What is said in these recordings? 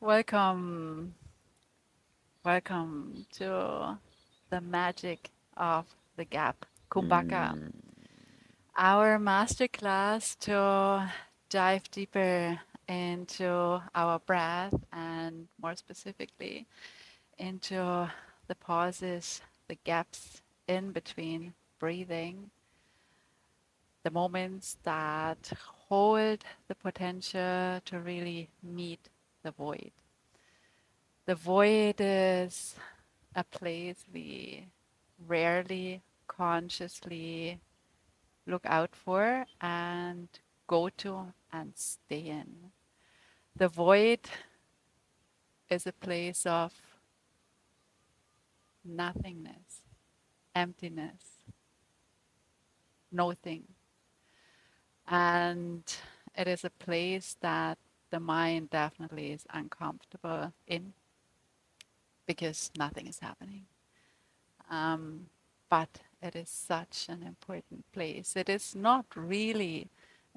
Welcome, welcome to the magic of the gap, Kumbhaka, Mm. our masterclass to dive deeper into our breath and more specifically into the pauses, the gaps in between breathing, the moments that hold the potential to really meet the void. The void is a place we rarely consciously look out for and go to and stay in. The void is a place of nothingness, emptiness, nothing. And it is a place that the mind definitely is uncomfortable in because nothing is happening. Um, but it is such an important place. It is not really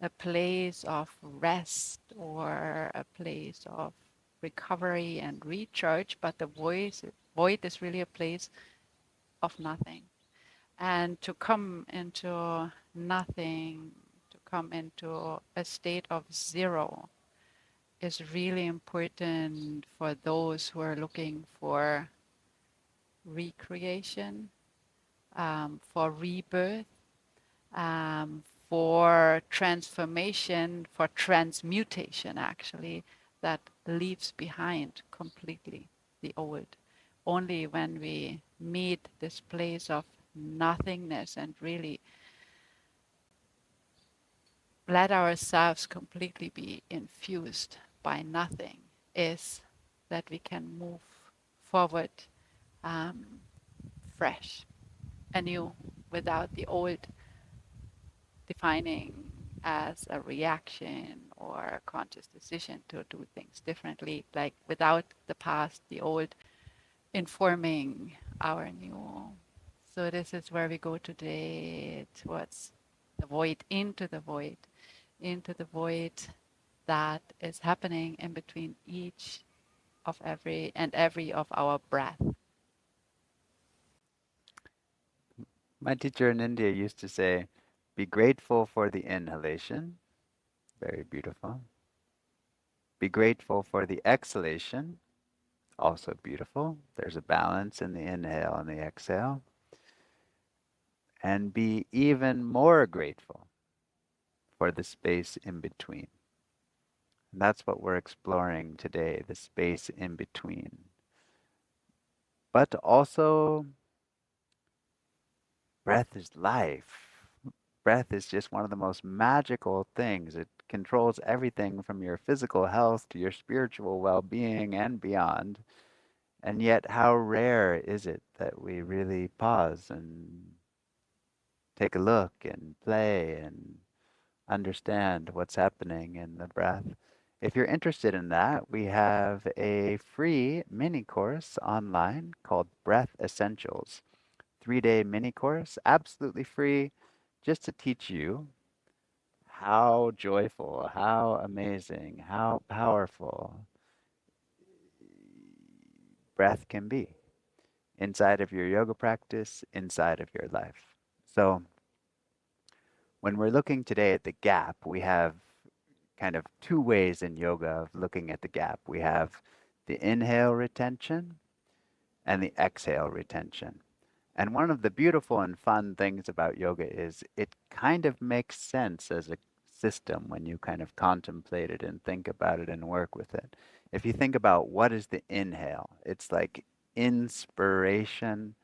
a place of rest or a place of recovery and recharge, but the void is really a place of nothing. And to come into nothing, to come into a state of zero, is really important for those who are looking for recreation, for rebirth, um, for transformation, for transmutation, actually, that leaves behind completely the old. Only when we meet this place of nothingness and really let ourselves completely be infused by nothing is that we can move forward um, fresh, anew, without the old defining as a reaction or a conscious decision to do things differently, like without the past, the old, informing our new. So this is where we go today towards the void, into the void that is happening in between each of every of our breath. My teacher in India used to say, be grateful for the inhalation. Very beautiful. Be grateful for the exhalation. Also beautiful. There's a balance in the inhale and the exhale. And be even more grateful for the space in between. And that's what we're exploring today, the space in between. But also, breath is life. Breath is just one of the most magical things. It controls everything from your physical health to your spiritual well being and beyond. And yet, how rare is it that we really pause and take a look and play and understand what's happening in the breath? If you're interested in that, we have a free mini course online called Breath Essentials. 3-day mini course, absolutely free, just to teach you how joyful, how amazing, how powerful breath can be inside of your yoga practice, inside of your life. So, when we're looking today at the gap, we have kind of two ways in yoga of looking at the gap. We have the inhale retention and the exhale retention. And one of the beautiful and fun things about yoga is it kind of makes sense as a system when you kind of contemplate it and think about it and work with it. If you think about what is the inhale, it's like inspiration,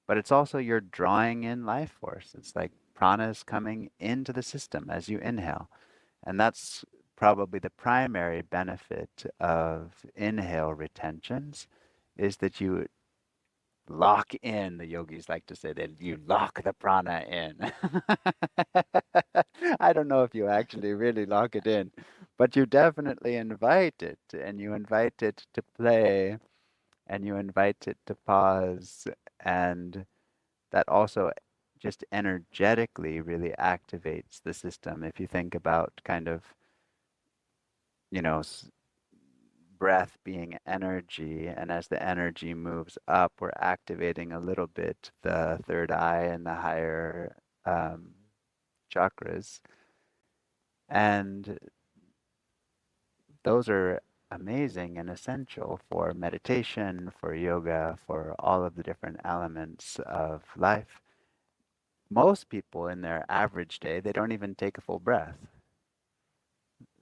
but it's also you're drawing in life force. It's like prana is coming into the system as you inhale. And that's probably the primary benefit of inhale retentions is that you lock in. The yogis like to say that you lock the prana in. I don't know if you actually really lock it in, but you definitely invite it, and you invite it to play, and you invite it to pause, and that also just energetically really activates the system. If you think about kind of, you know, breath being energy, and as the energy moves up, we're activating a little bit the third eye and the higher chakras. And those are amazing and essential for meditation, for yoga, for all of the different elements of life. Most people in their average day, they don't even take a full breath.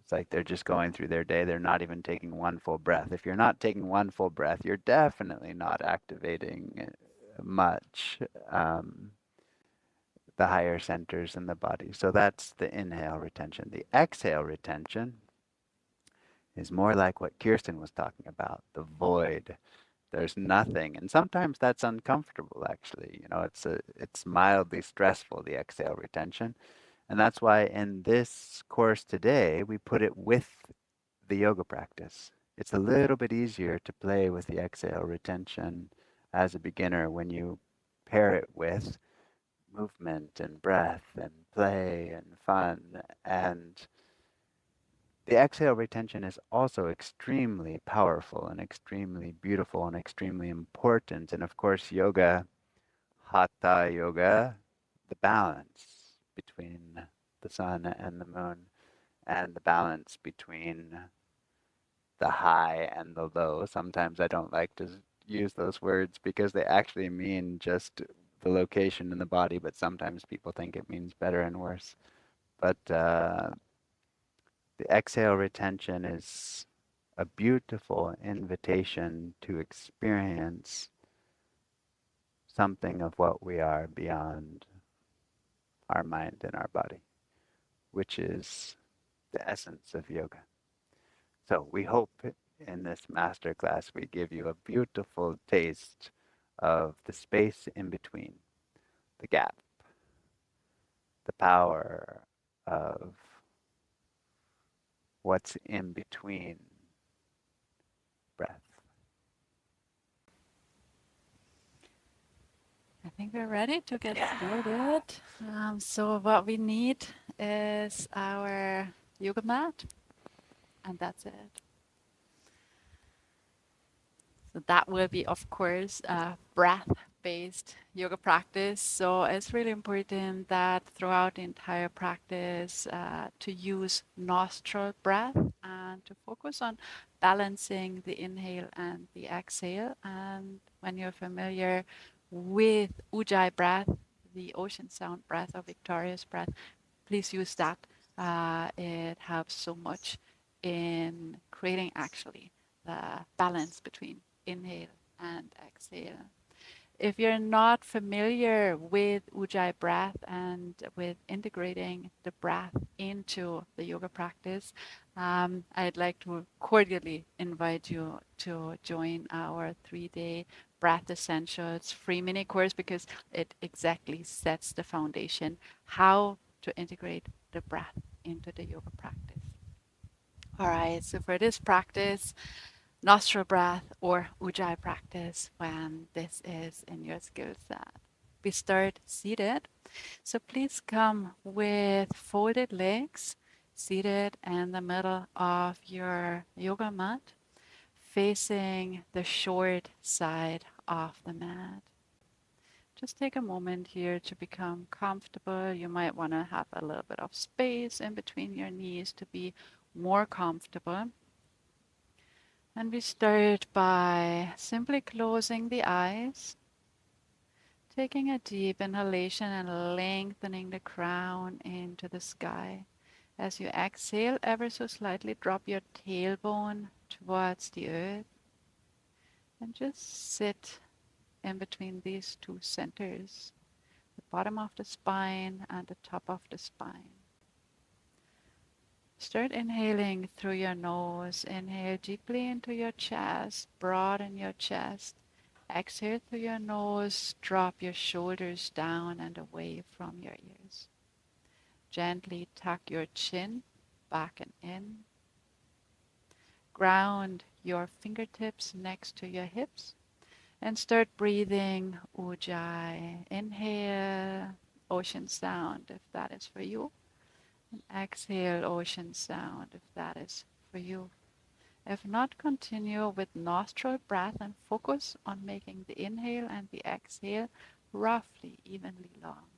It's like they're just going through their day. They're not even taking one full breath. If you're not taking one full breath, you're definitely not activating much the higher centers in the body. So that's the inhale retention. The exhale retention is more like what Kirsten was talking about, the void. There's nothing. And sometimes that's uncomfortable actually. It's mildly stressful, the exhale retention. And that's why in this course today, we put it with the yoga practice. It's a little bit easier to play with the exhale retention as a beginner when you pair it with movement and breath and play and fun. And the exhale retention is also extremely powerful and extremely beautiful and extremely important. And of course, yoga, hatha yoga, the balance between the sun and the moon, and the balance between the high and the low. Sometimes I don't like to use those words because they actually mean just the location in the body, but sometimes people think it means better and worse. But the exhale retention is a beautiful invitation to experience something of what we are beyond our mind and our body, which is the essence of yoga. So we hope in this masterclass we give you a beautiful taste of the space in between, the gap, the power of what's in between breath. I think we're ready to get Yeah. started. So what we need is our yoga mat, and that's it. So that will be, of course, a breath-based yoga practice. So it's really important that throughout the entire practice to use nostril breath and to focus on balancing the inhale and the exhale. And when you're familiar with Ujjayi breath, the ocean sound breath or victorious breath, please use that. It helps so much in creating actually the balance between inhale and exhale. If you're not familiar with Ujjayi breath and with integrating the breath into the yoga practice, I'd like to cordially invite you to join our 3-day Breath Essentials free mini course because it exactly sets the foundation how to integrate the breath into the yoga practice. All right, so for this practice, nostril breath or Ujjayi practice when this is in your skill set. We start seated. So please come with folded legs, seated in the middle of your yoga mat, facing the short side of the mat. Just take a moment here to become comfortable. You might want to have a little bit of space in between your knees to be more comfortable. And we start by simply closing the eyes, taking a deep inhalation and lengthening the crown into the sky. As you exhale, ever so slightly drop your tailbone towards the earth and just sit in between these two centers, the bottom of the spine and the top of the spine. Start inhaling through your nose. Inhale deeply into your chest, broaden your chest. Exhale through your nose, drop your shoulders down and away from your ears. Gently tuck your chin back and in. Ground your fingertips next to your hips and start breathing Ujjayi. Inhale, ocean sound if that is for you. And exhale, ocean sound if that is for you. If not, continue with nostril breath and focus on making the inhale and the exhale roughly evenly long.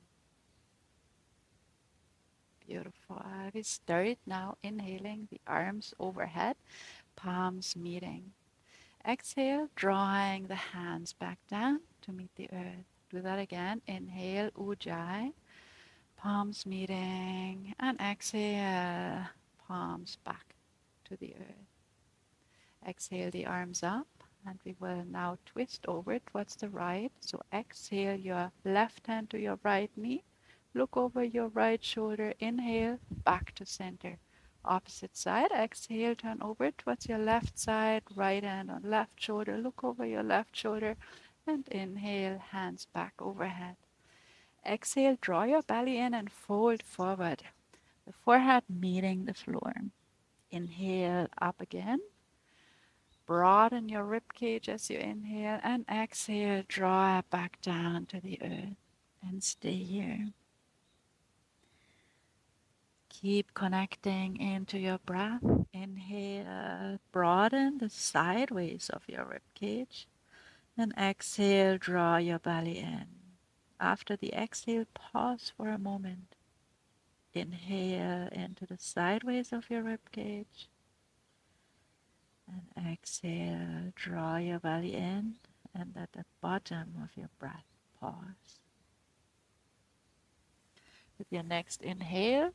Beautiful. We start now inhaling, the arms overhead, palms meeting. Exhale, drawing the hands back down to meet the earth. Do that again. Inhale, ujjayi, palms meeting, and exhale, palms back to the earth. Exhale the arms up, and we will now twist over towards the right. So exhale your left hand to your right knee. Look over your right shoulder. Inhale, back to center. Opposite side. Exhale, turn over towards your left side. Right hand on left shoulder. Look over your left shoulder. And inhale, hands back overhead. Exhale, draw your belly in and fold forward. The forehead meeting the floor. Inhale, up again. Broaden your rib cage as you inhale, and exhale, draw it back down to the earth and stay here. Keep connecting into your breath. Inhale, broaden the sideways of your rib cage, and exhale, draw your belly in. After the exhale, pause for a moment. Inhale into the sideways of your rib cage. And exhale, draw your belly in, and at the bottom of your breath, pause. With your next inhale,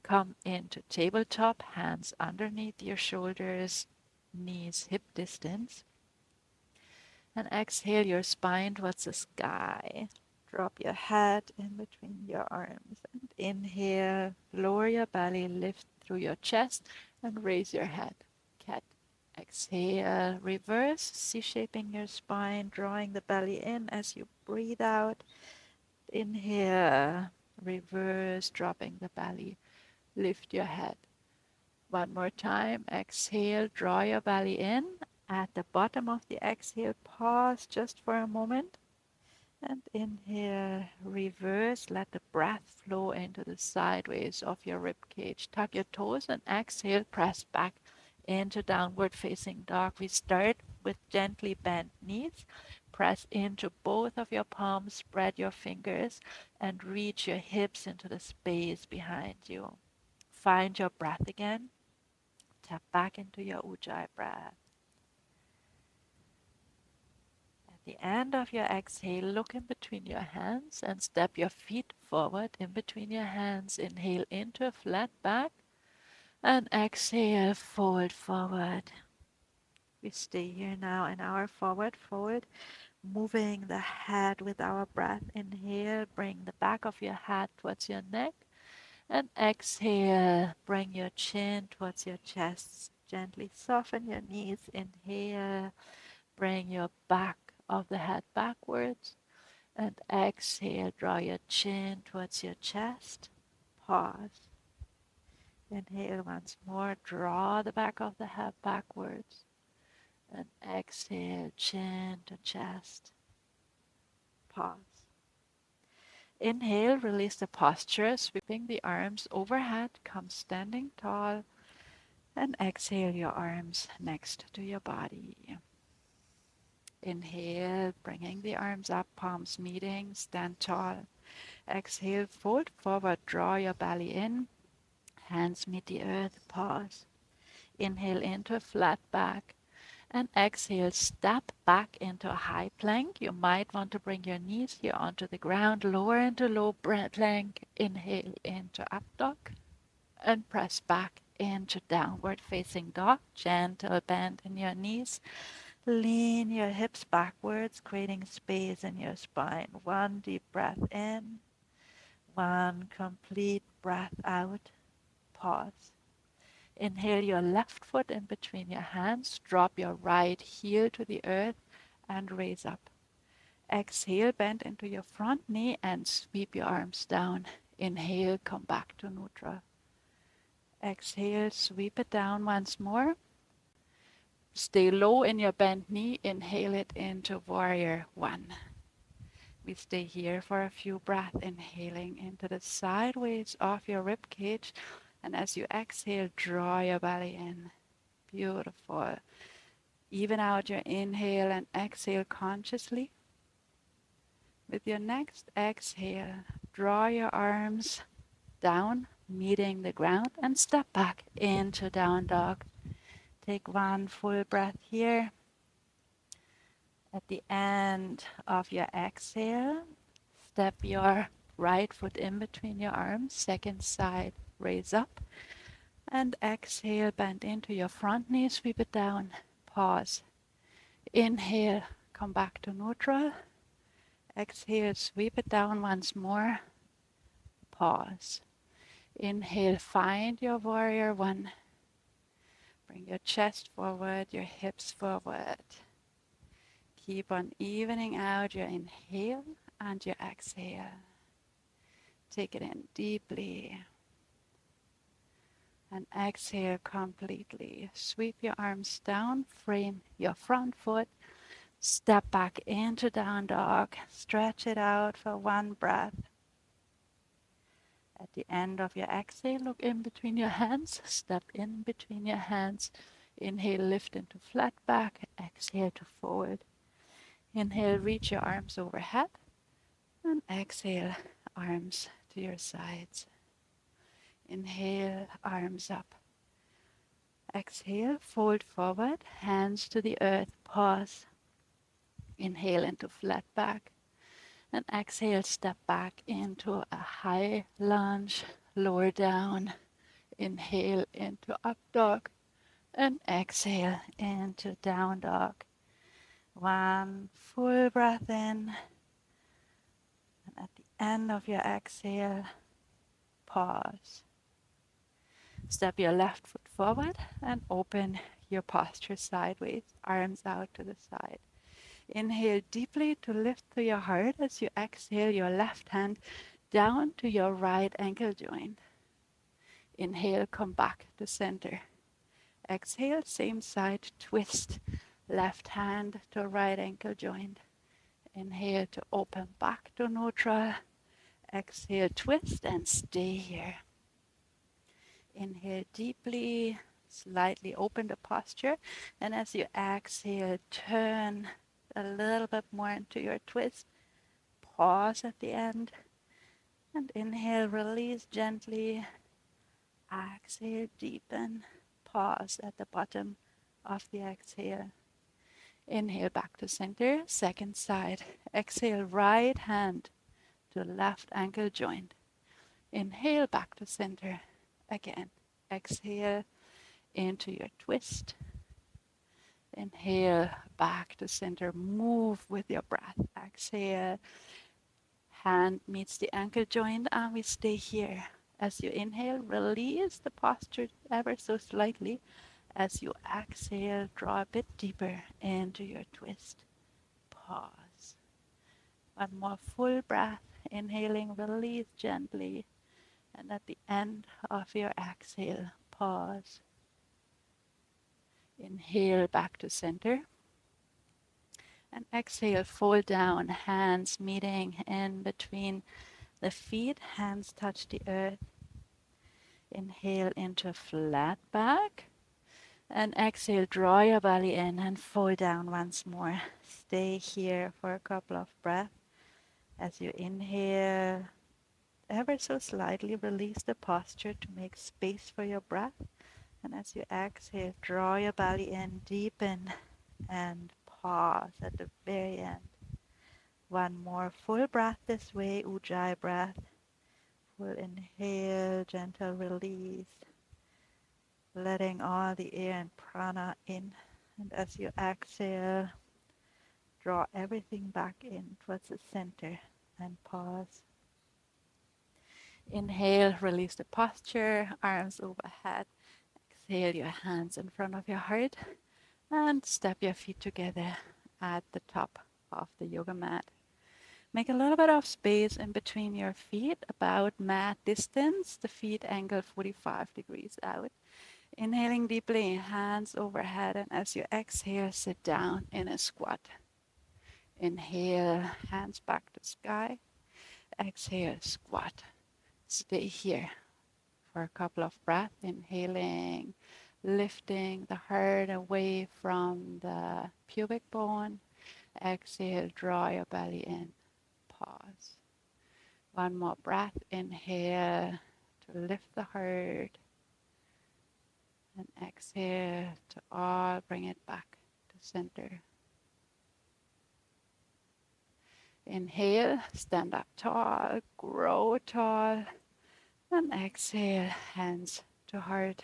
come into tabletop, hands underneath your shoulders, knees hip distance. And exhale your spine towards the sky. Drop your head in between your arms. And inhale, lower your belly, lift through your chest, and raise your head. Cat. Exhale, reverse, C-shaping your spine, drawing the belly in as you breathe out. Inhale, reverse, dropping the belly. Lift your head. One more time. Exhale, draw your belly in. At the bottom of the exhale, pause just for a moment. And inhale, reverse, let the breath flow into the sideways of your rib cage. Tuck your toes and exhale, press back into downward facing dog. We start with gently bent knees. Press into both of your palms, spread your fingers, and reach your hips into the space behind you. Find your breath again. Tap back into your ujjayi breath. At the end of your exhale, look in between your hands and step your feet forward in between your hands. Inhale into a flat back and exhale, fold forward. We stay here now in our forward fold, moving the head with our breath. Inhale, bring the back of your head towards your neck, and exhale, bring your chin towards your chest. Gently soften your knees. Inhale, bring your back of the head backwards, and exhale, draw your chin towards your chest. Pause. Inhale once more, draw the back of the head backwards, and exhale, chin to chest. Pause. Inhale, release the posture, sweeping the arms overhead, come standing tall, and exhale your arms next to your body. Inhale, bringing the arms up, palms meeting, stand tall. Exhale, fold forward, draw your belly in, hands meet the earth, pause. Inhale into a flat back, and exhale, step back into a high plank. You might want to bring your knees here onto the ground, lower into low plank. Inhale into up dog, and press back into downward facing dog. Gentle bend in your knees. Lean your hips backwards, creating space in your spine. One deep breath in, one complete breath out. Pause. Inhale your left foot in between your hands. Drop your right heel to the earth and raise up. Exhale, bend into your front knee and sweep your arms down. Inhale, come back to neutral. Exhale, sweep it down once more. Stay low in your bent knee. Inhale it into warrior one. We stay here for a few breaths, inhaling into the sideways of your rib cage. And as you exhale, draw your belly in. Beautiful. Even out your inhale and exhale consciously. With your next exhale, draw your arms down, meeting the ground, and step back into down dog. Take one full breath here. At the end of your exhale, step your right foot in between your arms, second side, raise up, and exhale, bend into your front knee, sweep it down, pause. Inhale, come back to neutral. Exhale, sweep it down once more, pause. Inhale, find your warrior one. Bring your chest forward, your hips forward. Keep on evening out your inhale and your exhale. Take it in deeply and exhale completely. Sweep your arms down, frame your front foot, step back into down dog. Stretch it out for one breath. At the end of your exhale, look in between your hands, step in between your hands. Inhale, lift into flat back, exhale to fold. Inhale, reach your arms overhead, and exhale, arms to your sides. Inhale, arms up. Exhale, fold forward, hands to the earth, pause. Inhale into flat back, and exhale, step back into a high lunge, lower down. Inhale into up dog, and exhale into down dog. One full breath in, and at the end of your exhale, pause. Step your left foot forward and open your posture sideways, arms out to the side. Inhale deeply to lift to your heart as you exhale your left hand down to your right ankle joint. Inhale, come back to center. Exhale, same side, twist. Left hand to right ankle joint. Inhale to open back to neutral. Exhale, twist and stay here. Inhale deeply, slightly open the posture. And as you exhale, turn a little bit more into your twist. Pause at the end. And inhale, release gently. Exhale, deepen. Pause at the bottom of the exhale. Inhale back to center, second side. Exhale, right hand to left ankle joint. Inhale back to center again. Exhale into your twist. Inhale back to center. Move with your breath. Exhale. Hand meets the ankle joint and we stay here. As you inhale, release the posture ever so slightly. As you exhale, draw a bit deeper into your twist. Pause. One more full breath. Inhaling, release gently. And at the end of your exhale, pause. Inhale back to center. And exhale, fold down, hands meeting in between the feet. Hands touch the earth. Inhale into flat back. And exhale, draw your belly in and fold down once more. Stay here for a couple of breaths. As you inhale, ever so slightly release the posture to make space for your breath. And as you exhale, draw your belly in, deepen, and pause at the very end. One more full breath this way, Ujjayi breath. Full inhale, gentle release. Letting all the air and prana in. And as you exhale, draw everything back in towards the center and pause. Inhale, release the posture, arms overhead. Exhale, your hands in front of your heart and step your feet together at the top of the yoga mat. Make a little bit of space in between your feet, about mat distance, the feet angle 45 degrees out. Inhaling deeply, hands overhead, and as you exhale, sit down in a squat. Inhale, hands back to sky. Exhale, squat. Stay here for a couple of breaths. Inhaling, lifting the heart away from the pubic bone. Exhale, draw your belly in. Pause. One more breath. Inhale to lift the heart. And exhale to all bring it back to center. Inhale, stand up tall, grow tall. And exhale, hands to heart.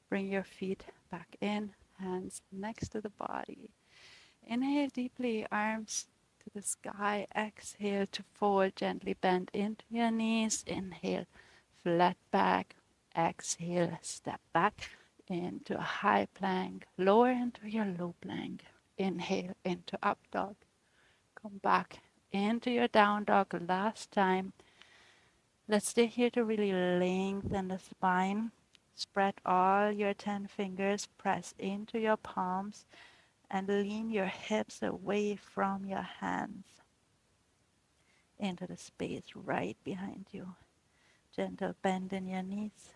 Bring your feet back in, hands next to the body. Inhale deeply, arms to the sky. Exhale to fold, gently bend into your knees. Inhale, flat back. Exhale, step back into a high plank. Lower into your low plank. Inhale into up dog. Come back into your down dog last time. Let's stay here to really lengthen the spine. Spread all your 10 fingers, press into your palms, and lean your hips away from your hands into the space right behind you. Gentle bend in your knees.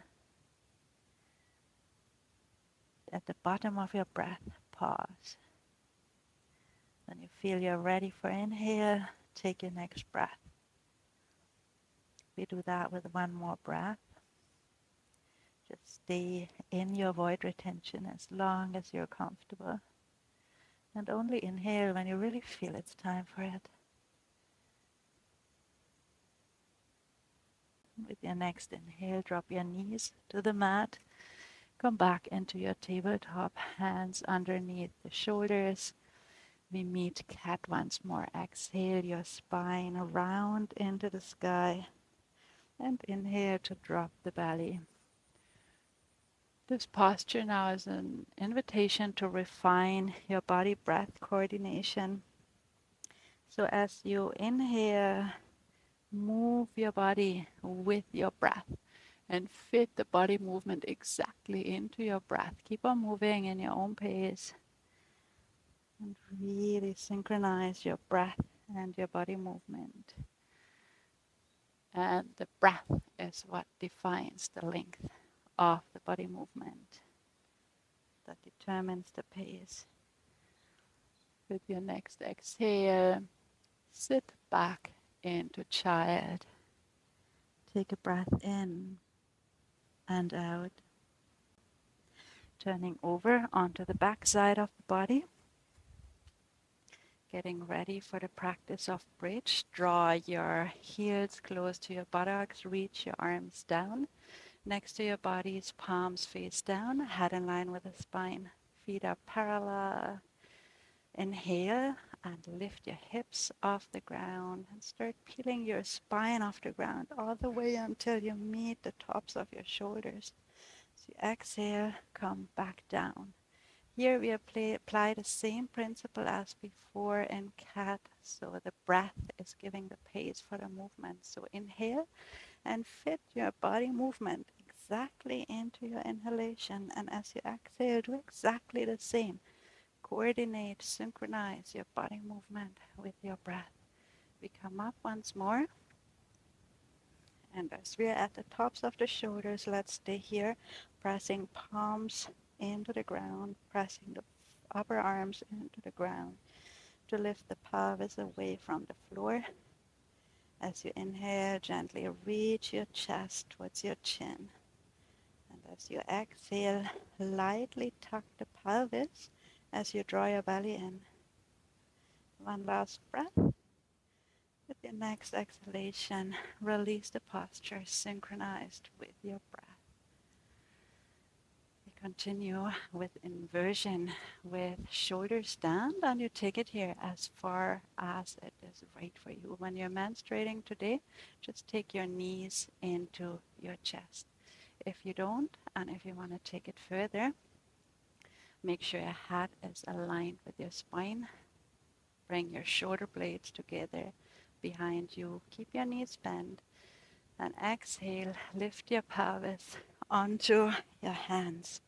At the bottom of your breath, pause. When you feel you're ready for inhale, take your next breath. We do that with one more breath. Just stay in your void retention as long as you're comfortable. And only inhale when you really feel it's time for it. With your next inhale, drop your knees to the mat. Come back into your tabletop, hands underneath the shoulders. We meet cat once more. Exhale your spine around into the sky. And inhale to drop the belly. This posture now is an invitation to refine your body-breath coordination. So as you inhale, move your body with your breath and fit the body movement exactly into your breath. Keep on moving in your own pace and really synchronize your breath and your body movement. And the breath is what defines the length of the body movement that determines the pace. With your next exhale, sit back into child. Take a breath in and out. Turning over onto the back side of the body. Getting ready for the practice of bridge. Draw your heels close to your buttocks. Reach your arms down. Next to your body's palms face down. Head in line with the spine. Feet are parallel. Inhale and lift your hips off the ground and start peeling your spine off the ground all the way until you meet the tops of your shoulders. So you exhale, come back down. Here we apply the same principle as before in cat. So the breath is giving the pace for the movement. So inhale and fit your body movement exactly into your inhalation. And as you exhale, do exactly the same. Coordinate, synchronize your body movement with your breath. We come up once more. And as we are at the tops of the shoulders, let's stay here, pressing palms into the ground, pressing the upper arms into the ground to lift the pelvis away from the floor. As you inhale, gently reach your chest towards your chin. And as you exhale, lightly tuck the pelvis as you draw your belly in. One last breath. With your next exhalation, release the posture synchronized with your breath. We continue with inversion with shoulders down, and you take it here as far as it is right for you. When you're menstruating today, just take your knees into your chest. If you don't, and if you want to take it further, make sure your head is aligned with your spine. Bring your shoulder blades together behind you. Keep your knees bent. And exhale, lift your pelvis onto your hands.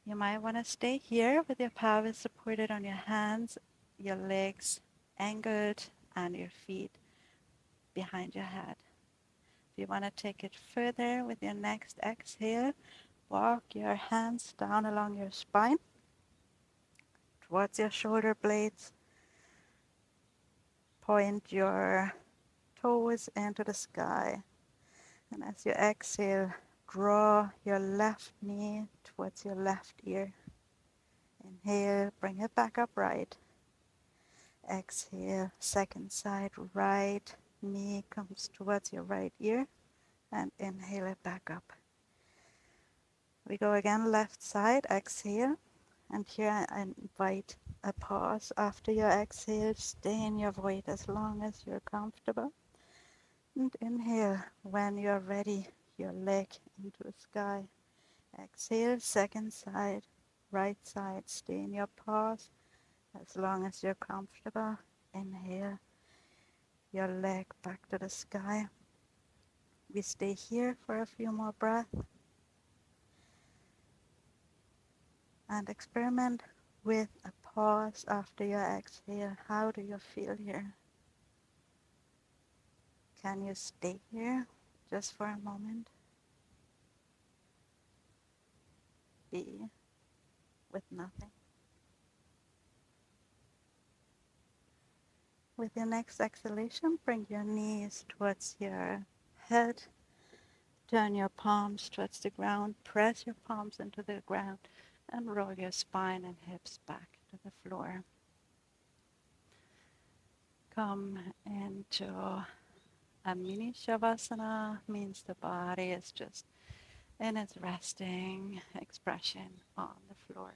You might want to stay here with your pelvis supported on your hands, your legs angled, and your feet behind your head. If you want to take it further with your next exhale, Walk your hands down along your spine towards your shoulder blades. Point your toes into the sky. And as you exhale, draw your left knee towards your left ear. Inhale, bring it back upright. Exhale, second side, right knee comes towards your right ear. And inhale it back up. We go again, left side, exhale. And here I invite a pause after your exhale. Stay in your void as long as you're comfortable. And inhale when you're ready, your leg into the sky. Exhale, second side, right side. Stay in your pause as long as you're comfortable. Inhale, your leg back to the sky. We stay here for a few more breaths and experiment with a pause after your exhale. How do you feel here? Can you stay here just for a moment? Be with nothing. With your next exhalation, bring your knees towards your head. Turn your palms towards the ground. Press your palms into the ground and roll your spine and hips back to the floor. Come into a mini shavasana, means the body is just in its resting expression on the floor.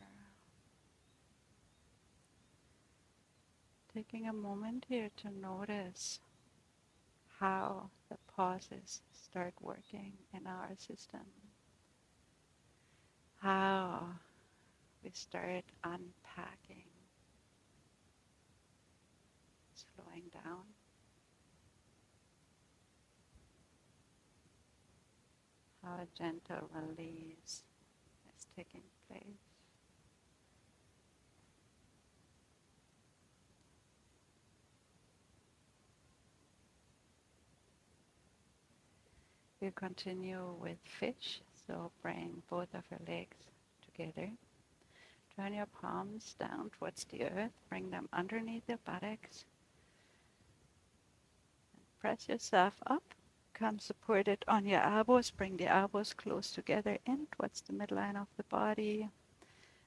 Taking a moment here to notice how the pauses start working in our system, how we start unpacking, slowing down, how a gentle release is taking place. We continue with fish, so bring both of your legs together. Turn your palms down towards the earth, bring them underneath your buttocks. Press yourself up. Come supported on your elbows. Bring the elbows close together in towards the midline of the body.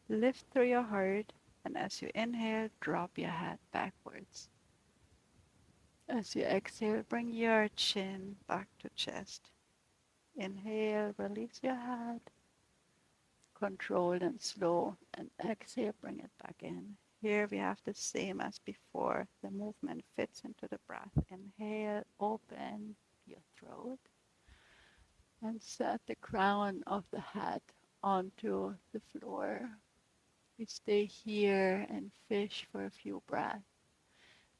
Lift through your heart, and as you inhale, drop your head backwards. As you exhale, bring your chin back to chest. Inhale, release your head. Controlled and slow, and exhale, bring it back in. Here we have the same as before. The movement fits into the breath. Inhale, open your throat, and set the crown of the head onto the floor. We stay here and fish for a few breaths.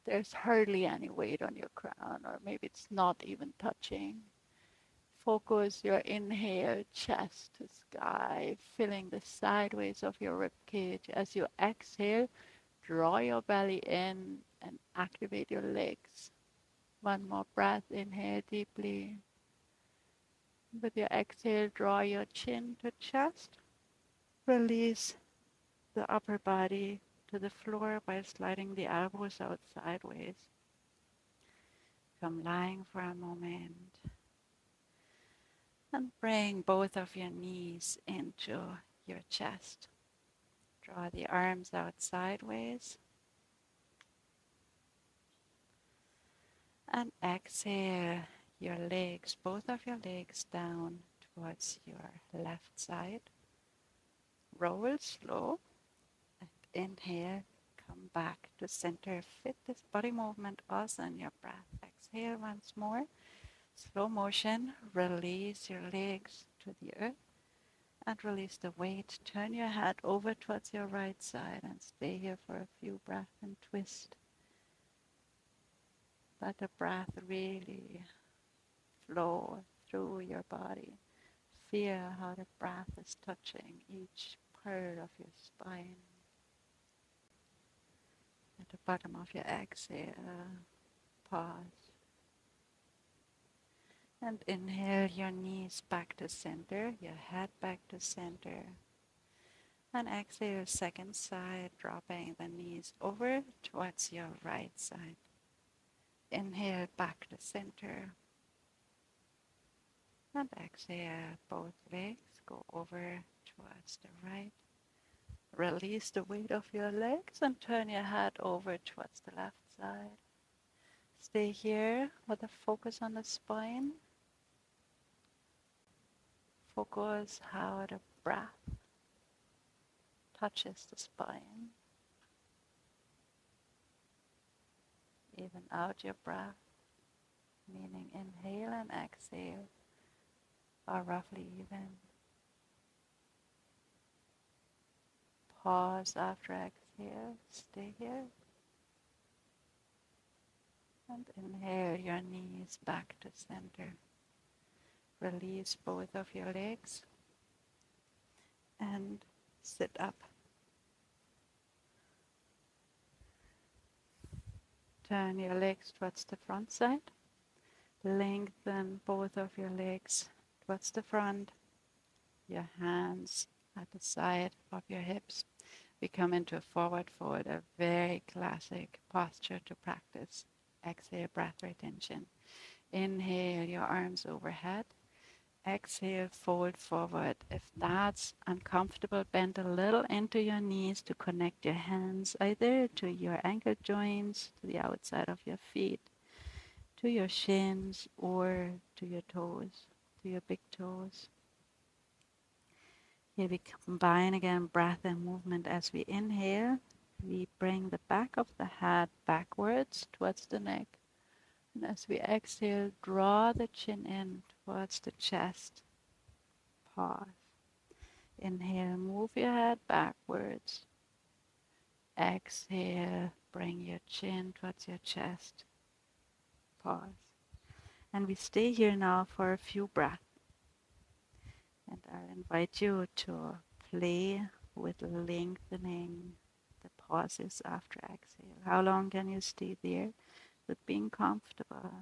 There's hardly any weight on your crown, or maybe it's not even touching. Focus your inhale, chest to sky, filling the sideways of your rib cage. As you exhale, draw your belly in and activate your legs. One more breath, inhale deeply. With your exhale, draw your chin to chest. Release the upper body to the floor by sliding the elbows out sideways. Come lying for a moment and bring both of your knees into your chest. Draw the arms out sideways and exhale your legs, both of your legs down towards your left side. Roll slow and inhale, come back to center. Fit this body movement also in your breath. Exhale once more. Slow motion, release your legs to the earth and release the weight. Turn your head over towards your right side and stay here for a few breaths and twist. Let the breath really flow through your body. Feel how the breath is touching each part of your spine. At the bottom of your exhale, pause. And inhale your knees back to center, your head back to center. And exhale, second side, dropping the knees over towards your right side. Inhale back to center. And exhale, both legs go over towards the right. Release the weight of your legs and turn your head over towards the left side. Stay here with a focus on the spine. Focus how the breath touches the spine. Even out your breath, meaning inhale and exhale are roughly even. Pause after exhale. Stay here. And inhale your knees back to center. Release both of your legs and sit up. Turn your legs towards the front side. Lengthen both of your legs towards the front. Your hands at the side of your hips. We come into a forward fold, a very classic posture to practice. Exhale, breath retention. Inhale, your arms overhead. Exhale, fold forward. If that's uncomfortable, bend a little into your knees to connect your hands either to your ankle joints, to the outside of your feet, to your shins, or to your toes, to your big toes. Here we combine again breath and movement. As we inhale, we bring the back of the head backwards towards the neck. And as we exhale, draw the chin in towards the chest. Pause. Inhale, move your head backwards. Exhale, bring your chin towards your chest. Pause. And we stay here now for a few breaths. And I invite you to play with lengthening the pauses after exhale. How long can you stay there with being comfortable?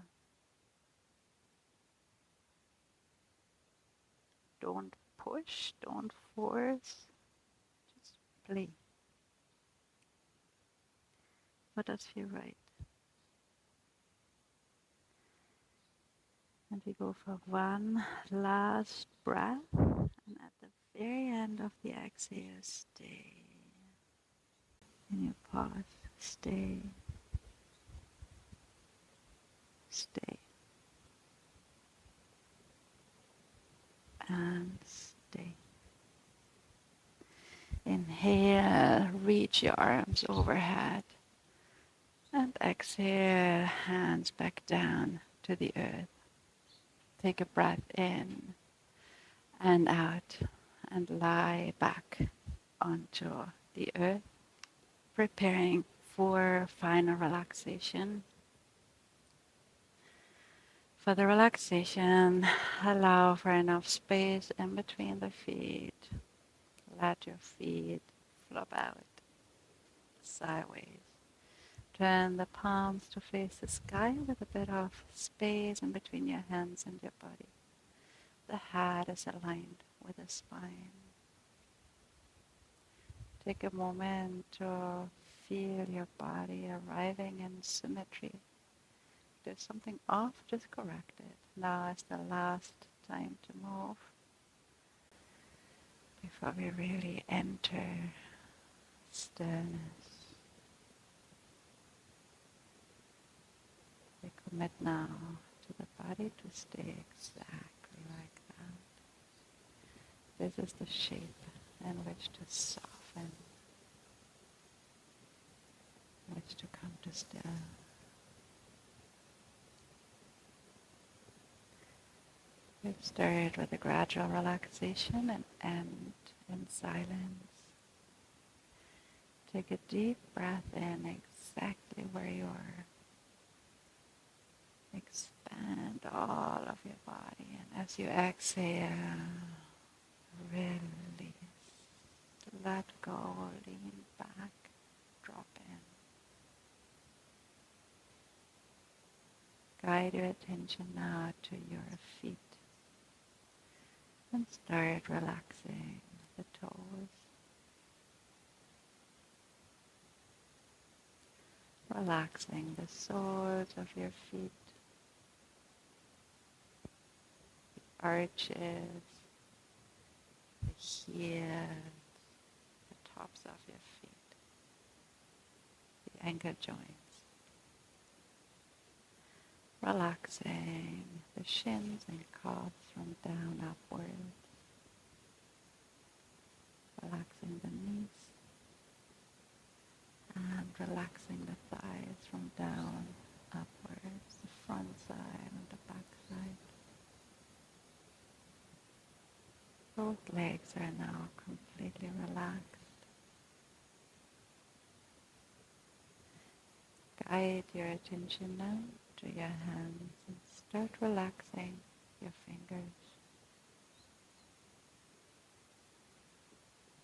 Don't push, don't force, just play. What does feel right? And we go for one last breath. And at the very end of the exhale, stay. In your pause, stay, stay, and stay. Inhale, reach your arms overhead. And exhale, hands back down to the earth. Take a breath in and out and lie back onto the earth, preparing for final relaxation. For the relaxation, allow for enough space in between the feet. Let your feet flop out sideways. Turn the palms to face the sky with a bit of space in between your hands and your body. The head is aligned with the spine. Take a moment to feel your body arriving in symmetry. If there's something off, just correct it. Now is the last time to move before we really enter stillness. We commit now to the body to stay exactly like that. This is the shape in which to soften, in which to come to still. We'll start with a gradual relaxation and end in silence. Take a deep breath in exactly where you are. Expand all of your body, and as you exhale, release. Let go, lean back, drop in. Guide your attention now to your feet and start relaxing the toes, relaxing the soles of your feet, the arches, the heels, the tops of your feet, the ankle joints. Relaxing the shins and calves from down upward. Relaxing the knees and relaxing the thighs from down upwards, the front side and the back side. Both legs are now completely relaxed. Guide your attention now to your hands and start relaxing your fingers.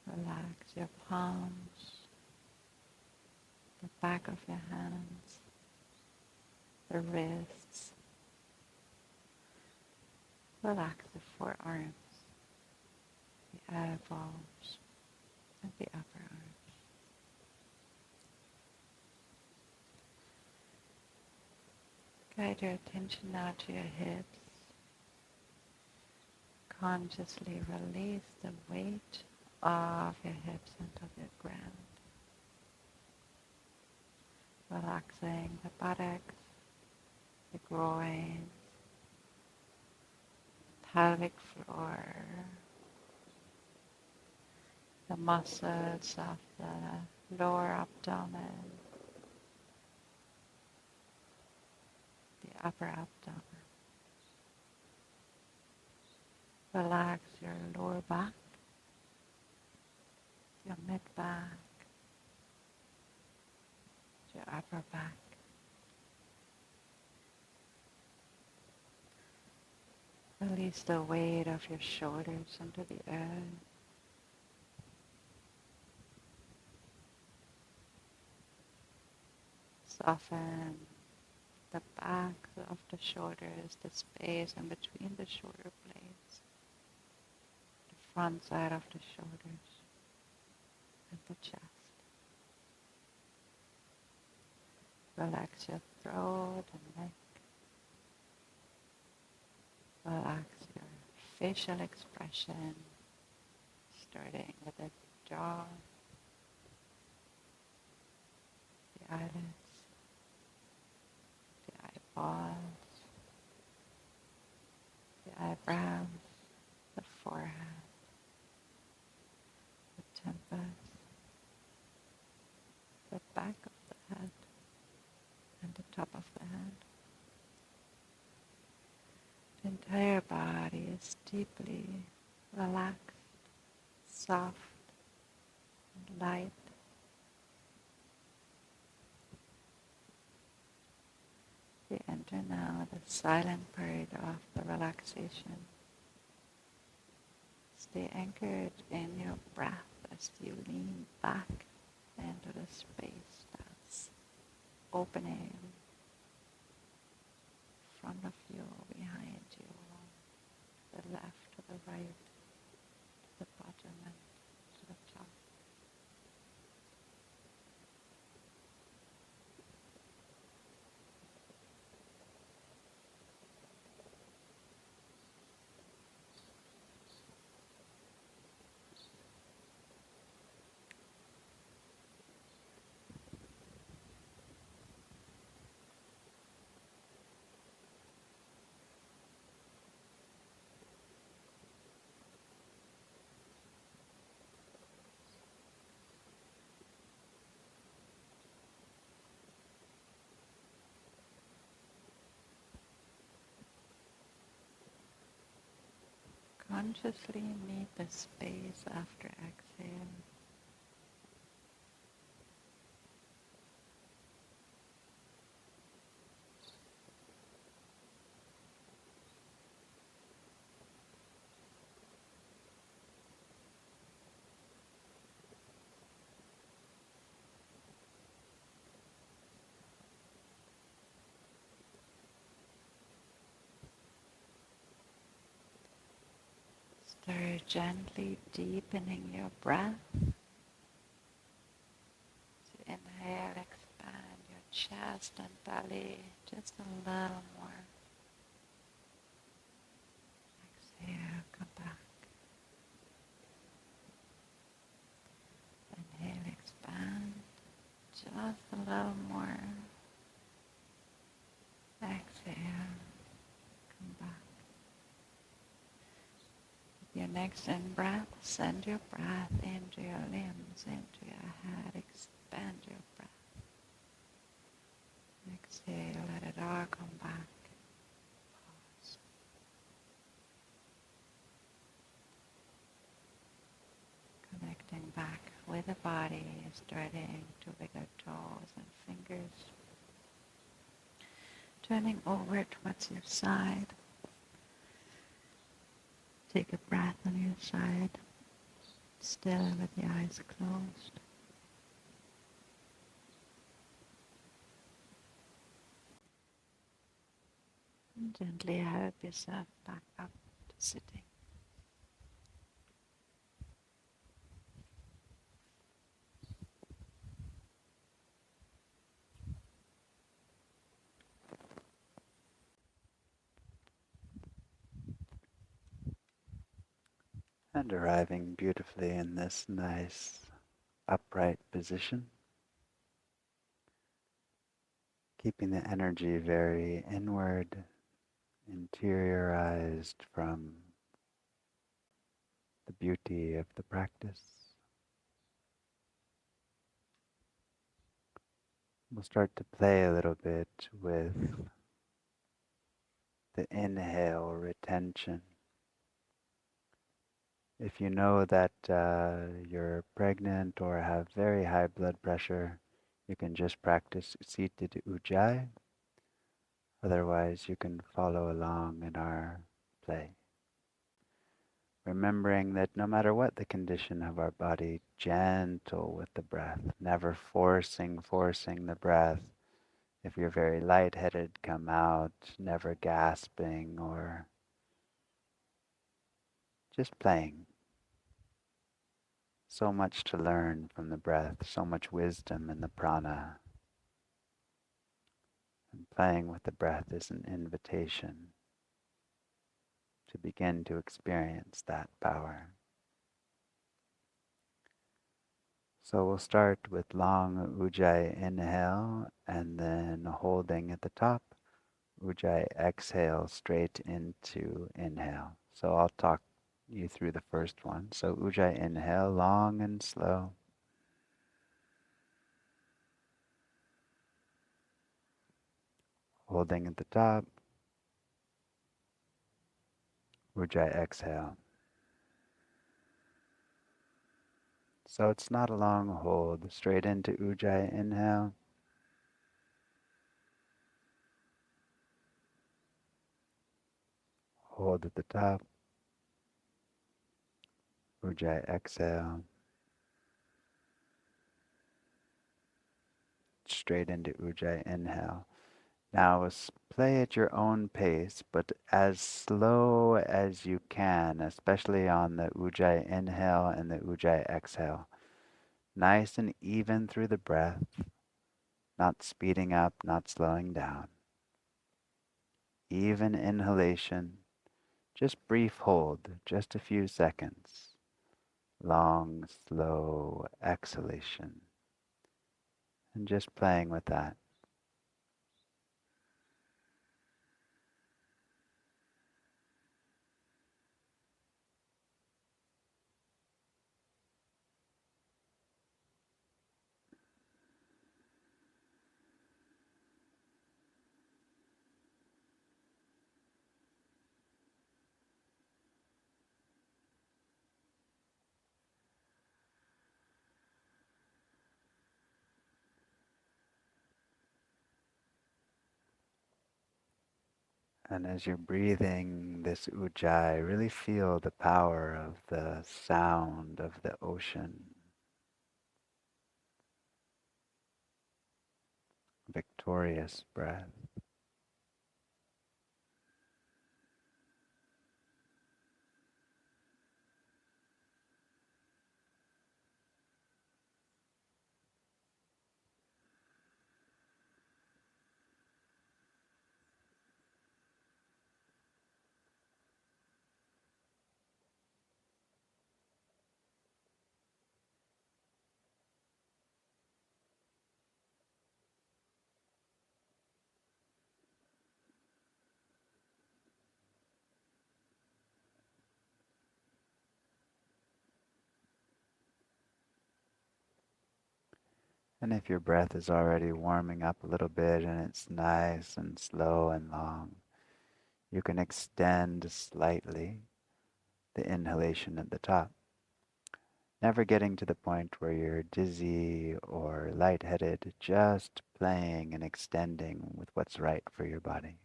Relax your palms, the back of your hands, the wrists. Relax the forearms, the elbows, and the upper arms. Guide your attention now to your hips. Consciously release the weight of your hips into the ground. Relaxing the buttocks, the groin, pelvic floor, the muscles of the lower abdomen, the upper abdomen. Relax your lower back, your mid back, your upper back. Release the weight of your shoulders into the earth. Soften the back of the shoulders, the space in between the shoulder blades, the front side of the shoulders, and the chest. Relax your throat and neck. Relax your facial expression, starting with the jaw, the eyelids, the eyeballs, the eyebrows, the forehead, the temples, the back of the head, and the top of the head. The entire body is deeply relaxed, soft, and light. We enter now the silent period of the relaxation. Stay anchored in your breath as you lean back into the space that's opening in front of you, behind you, to the left, to the right, to the bottom, and to the top. Consciously meet the space after exhale. further gently deepening your breath. So inhale, expand your chest and belly just a little more. Exhale, come back. Inhale, expand just a little more. Exhale, come back. Your next in-breath, send your breath into your limbs, into your head. Expand your breath. Exhale, let it all come back. Pause. Connecting back with the body, starting to wiggle toes and fingers. Turning over towards your side. Take a breath on your side, still with the eyes closed. And gently help yourself back up to sitting. And arriving beautifully in this nice upright position, keeping the energy very inward, interiorized from the beauty of the practice. We'll start to play a little bit with the inhale retention. If you know that you're pregnant or have very high blood pressure, you can just practice seated ujjayi. Otherwise, you can follow along in our play. Remembering that no matter what the condition of our body, gentle with the breath, never forcing the breath. If you're very lightheaded, come out, never gasping or just playing. So much to learn from the breath, so much wisdom in the prana. And playing with the breath is an invitation to begin to experience that power. So we'll start with long ujjayi inhale and then holding at the top. Ujjayi exhale straight into inhale. So I'll talk you through the first one. So ujjayi inhale, long and slow. Holding at the top. Ujjayi exhale. So it's not a long hold. Straight into ujjayi inhale. Hold at the top. Ujjayi exhale. Straight into ujjayi inhale. Now play at your own pace, but as slow as you can, especially on the ujjayi inhale and the ujjayi exhale. Nice and even through the breath, not speeding up, not slowing down. Even inhalation, just brief hold, just a few seconds. Long, slow exhalation, and just playing with that. And as you're breathing this ujjayi, really feel the power of the sound of the ocean. Victorious breath. And if your breath is already warming up a little bit and it's nice and slow and long, you can extend slightly the inhalation at the top, never getting to the point where you're dizzy or lightheaded, just playing and extending with what's right for your body.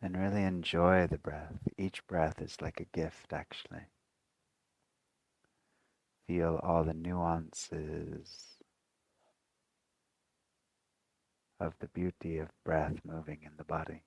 And really enjoy the breath. Each breath is like a gift, actually. Feel all the nuances of the beauty of breath moving in the body.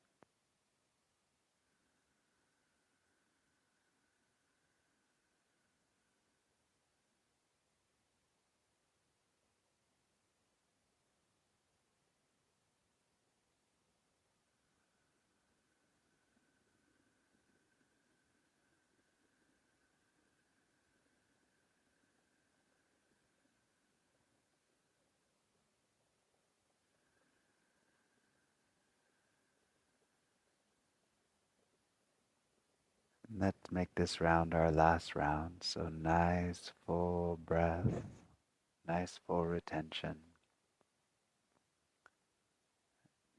Let's make this round our last round. So nice full breath, nice full retention,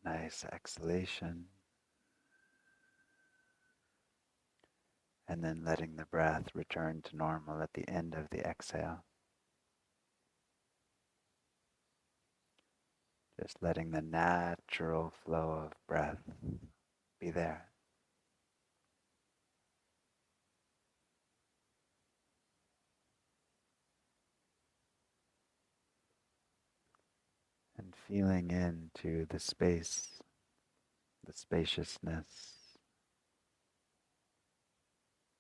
nice exhalation, and then letting the breath return to normal at the end of the exhale. Just letting the natural flow of breath be there. And feeling into the space, the spaciousness,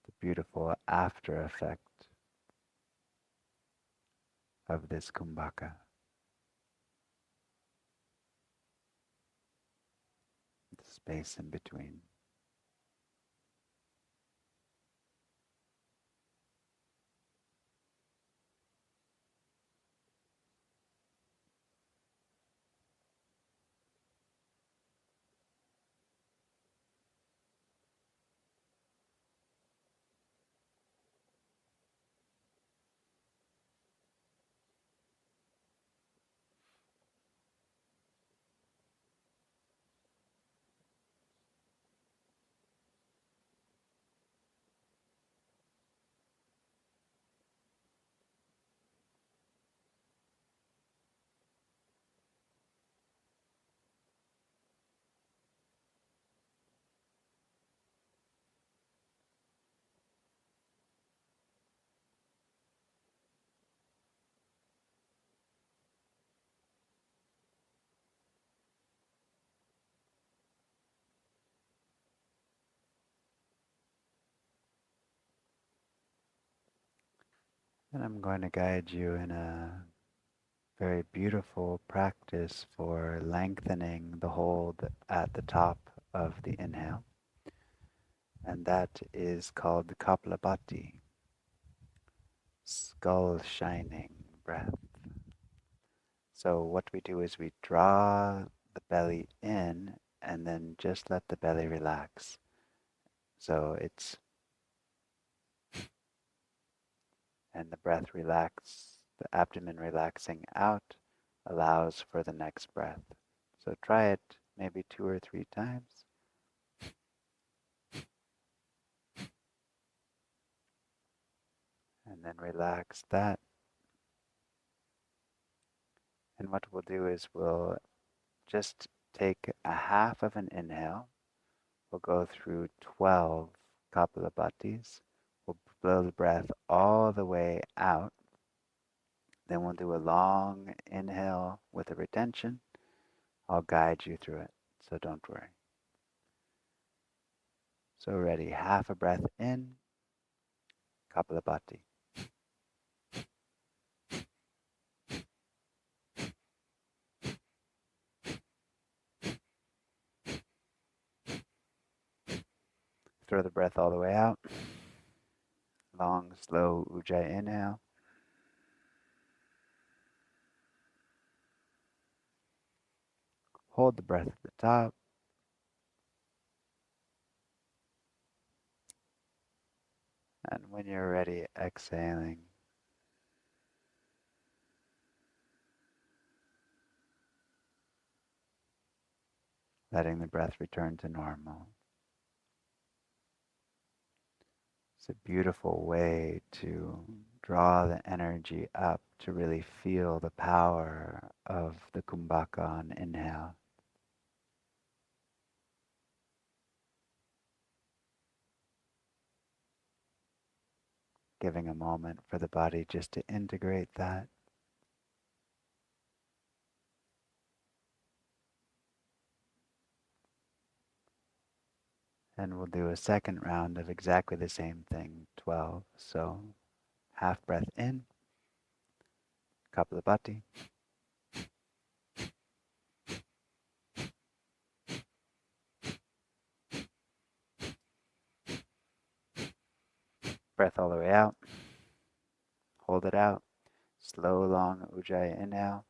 the beautiful after effect of this kumbhaka, the space in between. And I'm going to guide you in a very beautiful practice for lengthening the hold at the top of the inhale. And that is called the Kapalabhati, skull shining breath. So what we do is we draw the belly in and then just let the belly relax. So it's, and the breath the abdomen relaxing out allows for the next breath. So try it maybe 2 or 3 times. And then relax that. And what we'll do is we'll just take a half of an inhale. We'll go through 12 Kapalabatis. We'll blow the breath all the way out. Then we'll do a long inhale with a retention. I'll guide you through it, so don't worry. So ready, half a breath in, Kapalabhati. Throw the breath all the way out. Long, slow Ujjayi inhale. Hold the breath at the top. And when you're ready, exhaling. Letting the breath return to normal. It's a beautiful way to draw the energy up to really feel the power of the Kumbhaka on inhale. Giving a moment for the body just to integrate that. And we'll do a second round of exactly the same thing, 12. So half breath in, Kapalabhati. Breath all the way out. Hold it out. Slow, long Ujjayi inhale.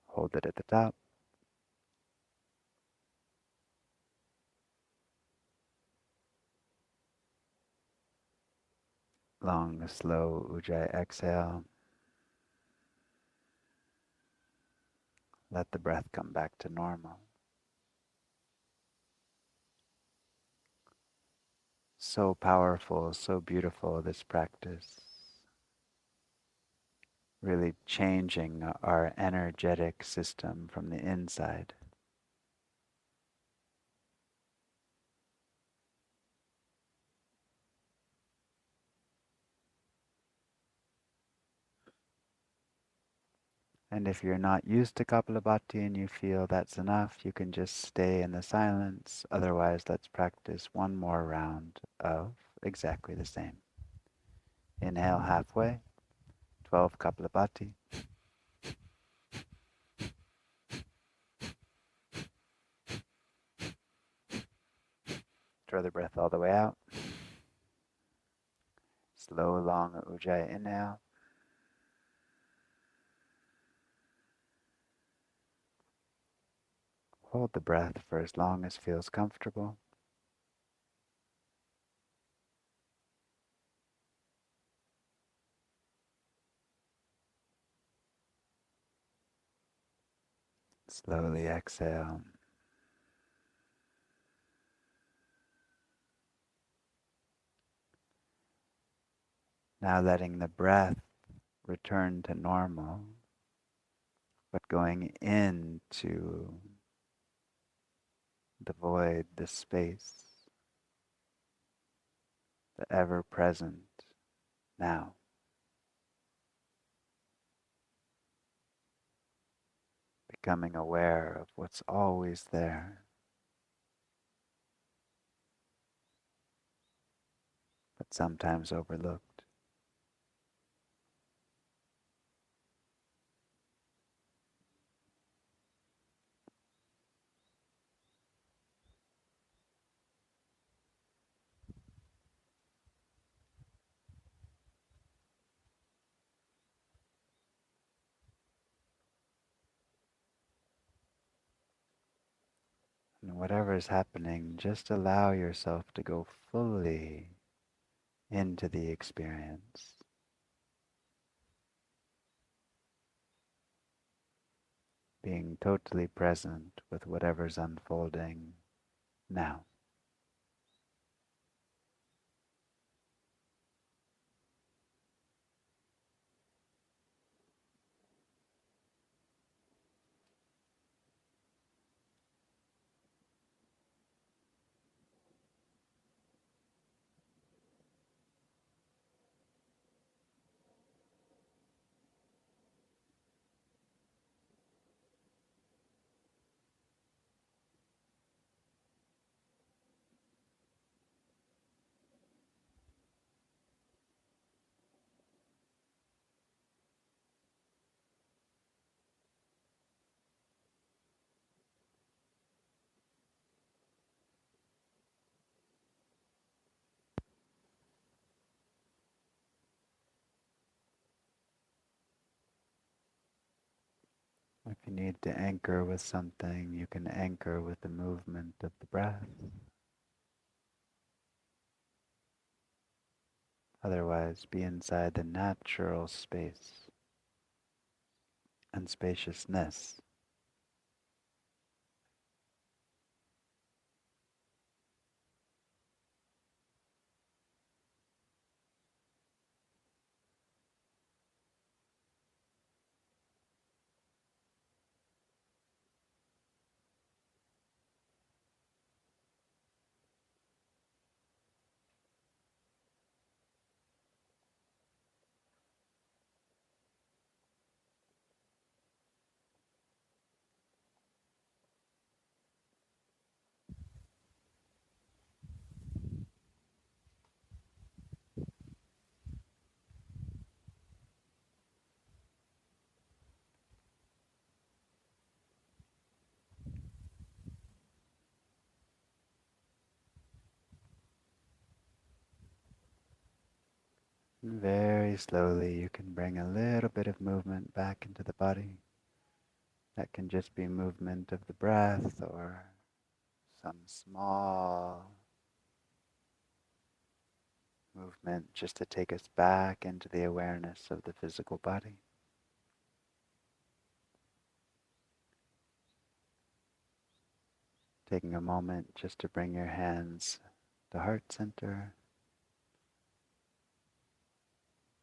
Hold it at the top. Long, slow Ujjayi exhale. Let the breath come back to normal. So powerful, so beautiful, this practice. Really changing our energetic system from the inside. And if you're not used to Kapalabhati and you feel that's enough, you can just stay in the silence. Otherwise, let's practice one more round of exactly the same. Inhale halfway, 12 Kapalabhati. Draw the breath all the way out. Slow, long Ujjayi inhale. Hold the breath for as long as feels comfortable. Slowly exhale. Now letting the breath return to normal, but going into the void, the space, the ever-present now. Becoming aware of what's always there, but sometimes overlooked. And whatever is happening, just allow yourself to go fully into the experience, being totally present with whatever's unfolding now. If you need to anchor with something, you can anchor with the movement of the breath. Otherwise, be inside the natural space and spaciousness. And very slowly, you can bring a little bit of movement back into the body. That can just be movement of the breath or some small movement just to take us back into the awareness of the physical body. Taking a moment just to bring your hands to heart center,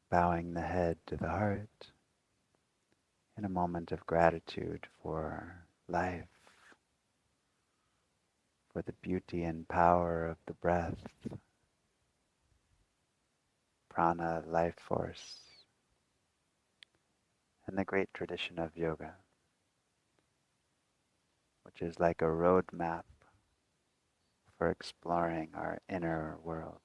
bowing the head to the heart in a moment of gratitude for life, for the beauty and power of the breath, prana, life force, and the great tradition of yoga, which is like a roadmap for exploring our inner world.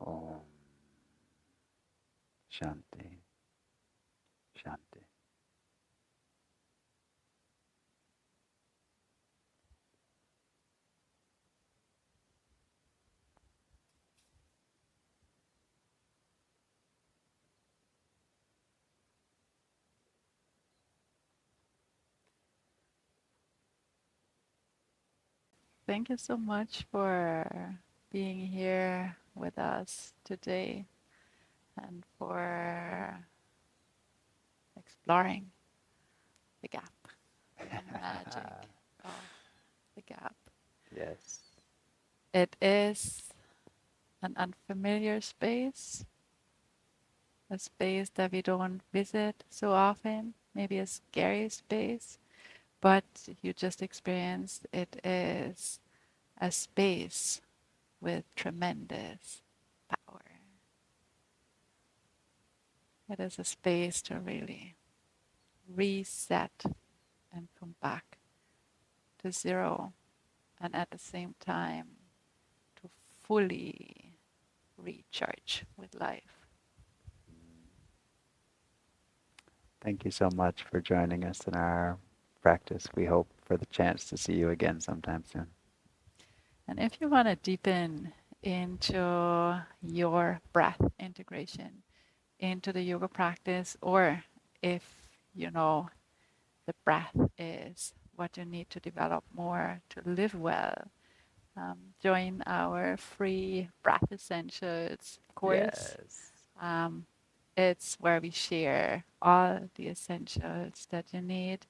Om Shanti Shanti. Thank you so much for being here with us today and for exploring the gap, the magic of the gap. Yes. It is an unfamiliar space, a space that we don't visit so often, maybe a scary space, but you just experienced it is a space with tremendous power. It is a space to really reset and come back to zero, and at the same time to fully recharge with life. Thank you so much for joining us in our practice. We hope for the chance to see you again sometime soon. And if you want to deepen into your breath integration into the yoga practice, or if you know the breath is what you need to develop more to live well, join our free Breath Essentials course. Yes. Um, it's where we share all the essentials that you need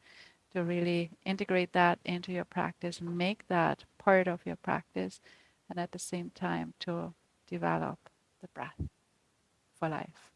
to really integrate that into your practice, make that part of your practice, and at the same time to develop the breath for life.